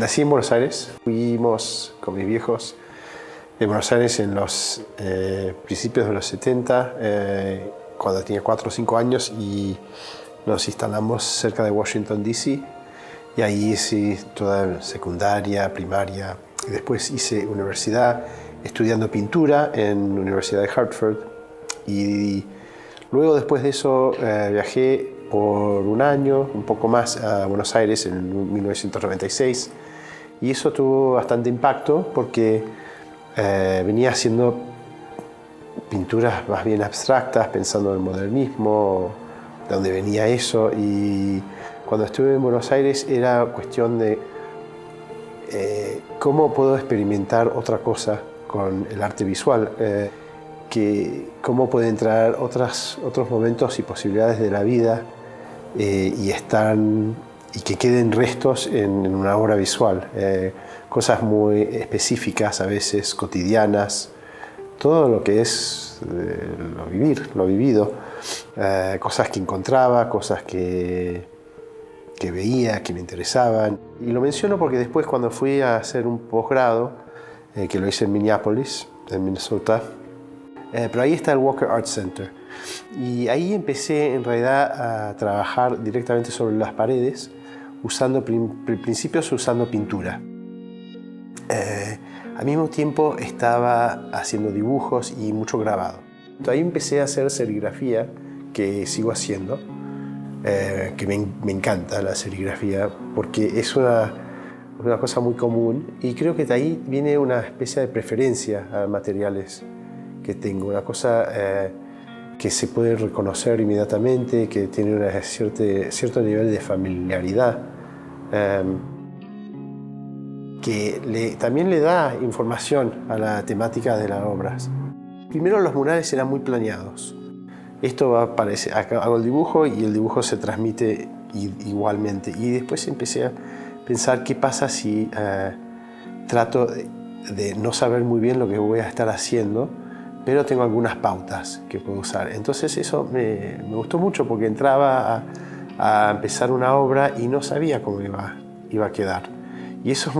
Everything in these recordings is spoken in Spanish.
Nací en Buenos Aires, fuimos con mis viejos de Buenos Aires en los principios de los 70, cuando tenía 4 o 5 años, y nos instalamos cerca de Washington, D.C. Y ahí hice toda secundaria, primaria, y después hice universidad estudiando pintura en la Universidad de Hartford. Y luego, después de eso, viajé por un año, un poco más, a Buenos Aires en 1996. Y eso tuvo bastante impacto porque venía haciendo pinturas más bien abstractas, pensando en el modernismo, de dónde venía eso. Y cuando estuve en Buenos Aires era cuestión de cómo puedo experimentar otra cosa con el arte visual, cómo puede entrar otros momentos y posibilidades de la vida y que queden restos en una obra visual, cosas muy específicas, a veces cotidianas, todo lo que es lo vivido, cosas que encontraba, cosas que veía, que me interesaban. Y lo menciono porque después, cuando fui a hacer un posgrado, que lo hice en Minneapolis, en Minnesota, pero ahí está el Walker Art Center. Y ahí empecé en realidad a trabajar directamente sobre las paredes, usando pintura. Al mismo tiempo estaba haciendo dibujos y mucho grabado. Entonces ahí empecé a hacer serigrafía, que sigo haciendo, que me encanta la serigrafía porque es una cosa muy común, y creo que de ahí viene una especie de preferencia a materiales que tengo, una cosa que se puede reconocer inmediatamente, que tiene cierto nivel de familiaridad, que también le da información a la temática de las obras. Primero, los murales eran muy planeados. Esto hago el dibujo y el dibujo se transmite igualmente. Y después empecé a pensar qué pasa si trato de no saber muy bien lo que voy a estar haciendo, pero tengo algunas pautas que puedo usar. Entonces eso me gustó mucho, porque entraba a empezar una obra y no sabía cómo iba a quedar. Y eso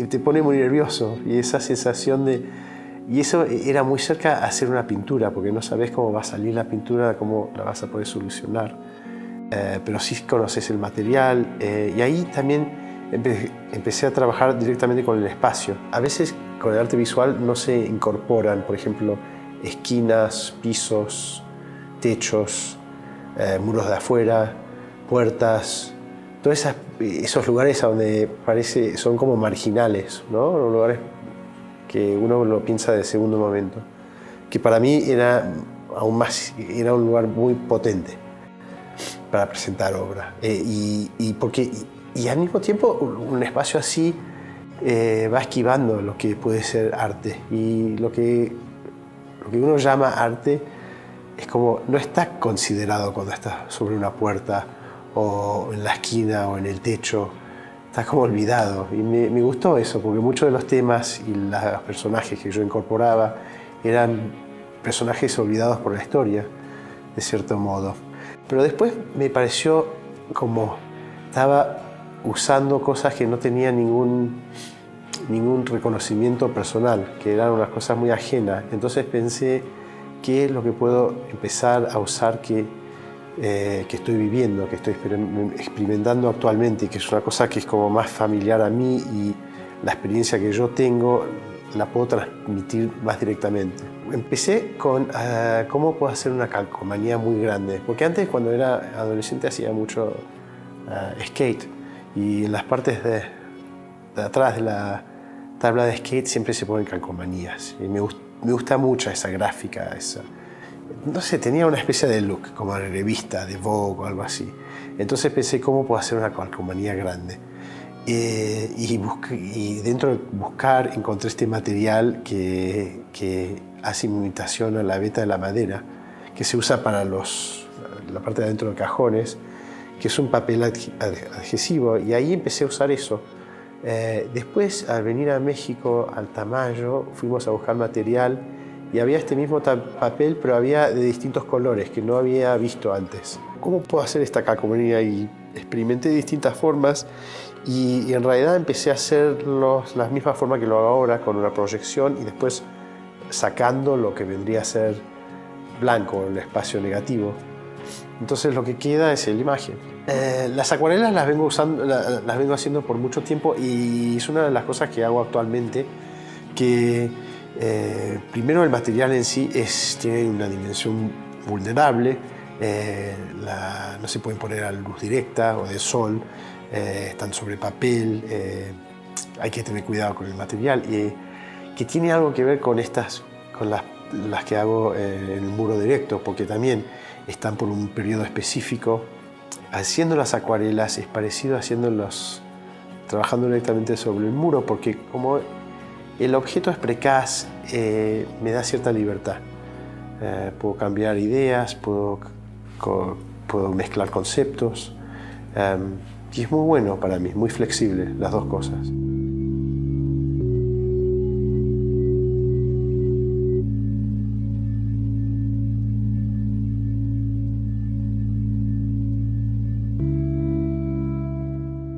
te pone muy nervioso, y esa sensación y eso era muy cerca a hacer una pintura, porque no sabes cómo va a salir la pintura, cómo la vas a poder solucionar. Pero sí conoces el material, y ahí también empecé a trabajar directamente con el espacio. A veces con el arte visual no se incorporan, por ejemplo, esquinas, pisos, techos, muros de afuera, puertas, todos esos lugares a donde son como marginales, ¿no? Los lugares que uno lo piensa de segundo momento, que para mí era un lugar muy potente para presentar obra, y al mismo tiempo un espacio así va esquivando lo que puede ser arte, y lo que uno llama arte es como no está considerado cuando está sobre una puerta o en la esquina o en el techo, está como olvidado. Y me gustó eso, porque muchos de los temas y los personajes que yo incorporaba eran personajes olvidados por la historia, de cierto modo. Pero después me pareció como estaba usando cosas que no tenían ningún reconocimiento personal, que eran unas cosas muy ajenas. Entonces pensé, ¿qué es lo que puedo empezar a usar que estoy viviendo, que estoy experimentando actualmente, que es una cosa que es como más familiar a mí, y la experiencia que yo tengo la puedo transmitir más directamente? Empecé con cómo puedo hacer una calcomanía muy grande, porque antes, cuando era adolescente, hacía mucho skate, y en las partes de atrás de la tabla de skate siempre se ponen calcomanías, y me gusta mucho esa gráfica, no sé, tenía una especie de look, como de revista, de Vogue o algo así. Entonces pensé, ¿cómo puedo hacer una calcomanía grande? Y dentro de buscar encontré este material que hace imitación a la veta de la madera, que se usa para la parte de adentro de cajones, que es un papel adhesivo, y ahí empecé a usar eso. Después, al venir a México, al Tamayo, fuimos a buscar material, y había este mismo papel, pero había de distintos colores que no había visto antes. ¿Cómo puedo hacer esta calcomanía? Y experimenté distintas formas, Y en realidad empecé a hacerlos la misma forma que lo hago ahora, con una proyección y después sacando lo que vendría a ser blanco, el espacio negativo. Entonces lo que queda es la imagen. Las acuarelas las vengo usando, las vengo haciendo por mucho tiempo y es una de las cosas que hago actualmente, que primero el material en sí tiene una dimensión vulnerable, no se pueden poner a luz directa o de sol, están sobre papel, hay que tener cuidado con el material, y que tiene algo que ver con las que hago en el muro directo, porque también están por un periodo específico. Haciendo las acuarelas es parecido a trabajando directamente sobre el muro, porque como el objeto es precaz, me da cierta libertad. Puedo cambiar ideas, puedo mezclar conceptos, y es muy bueno para mí, muy flexible las dos cosas.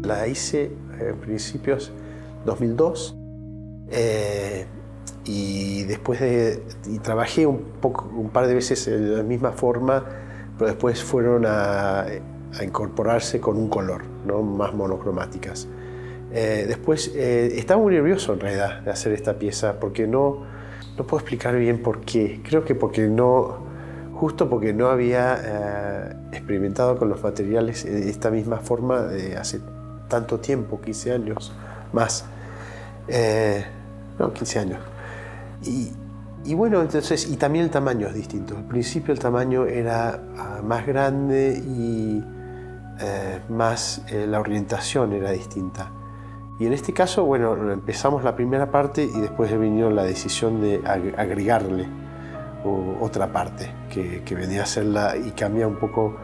La hice en principios 2002 y después y trabajé un par de veces de la misma forma, pero después fueron a incorporarse con un color, ¿no? Más monocromáticas. Después estaba muy nervioso en realidad de hacer esta pieza porque no puedo explicar bien por qué. Creo que justo porque no había experimentado con los materiales de esta misma forma de hace tanto tiempo, 15 años más. 15 años. Y bueno, entonces, y también el tamaño es distinto. Al principio el tamaño era más grande y la orientación era distinta. Y en este caso, bueno, empezamos la primera parte y después vino la decisión de agregarle otra parte que venía a ser y cambia un poco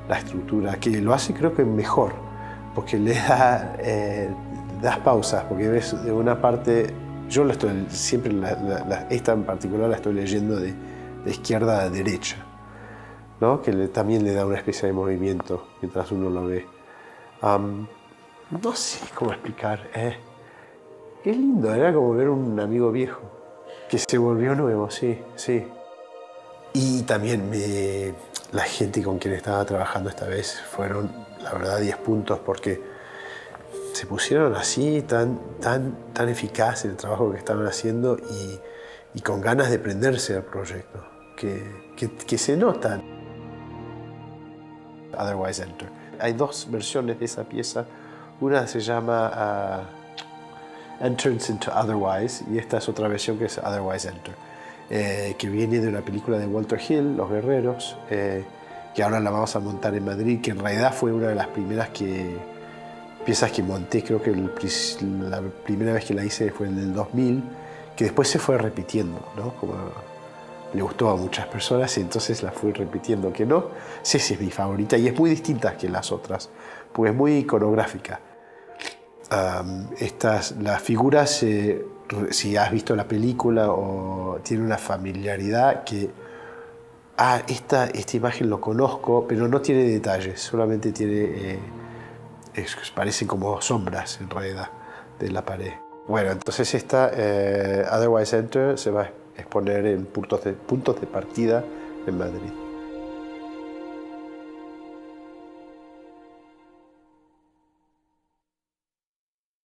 la estructura, que lo hace creo que mejor, porque le das pausas, porque ves de una parte, yo siempre esta en particular la estoy leyendo de izquierda a derecha, ¿no? Que también le da una especie de movimiento mientras uno lo ve. No sé cómo explicar. Es lindo, era como ver un amigo viejo que se volvió nuevo, sí, sí. Y también la gente con quien estaba trabajando esta vez fueron, la verdad, 10 puntos, porque se pusieron así, tan eficaz en el trabajo que estaban haciendo y con ganas de prenderse al proyecto, que se notan. Otherwise Enter. Hay dos versiones de esa pieza. Una se llama Entrance into Otherwise y esta es otra versión que es Otherwise Enter, que viene de una película de Walter Hill, Los Guerreros, que ahora la vamos a montar en Madrid, que en realidad fue una de las primeras piezas que monté. Creo que la primera vez que la hice fue en el 2000, que después se fue repitiendo, ¿no? Como le gustó a muchas personas y entonces la fui repitiendo, que no sé si es mi favorita y es muy distinta que las otras, porque es muy iconográfica. Las figuras, si has visto la película, o tiene una familiaridad que esta imagen lo conozco, pero no tiene detalles, solamente tiene parecen como sombras en realidad de la pared. Bueno, entonces esta Otherwise Enter se va a exponer en puntos de partida en Madrid.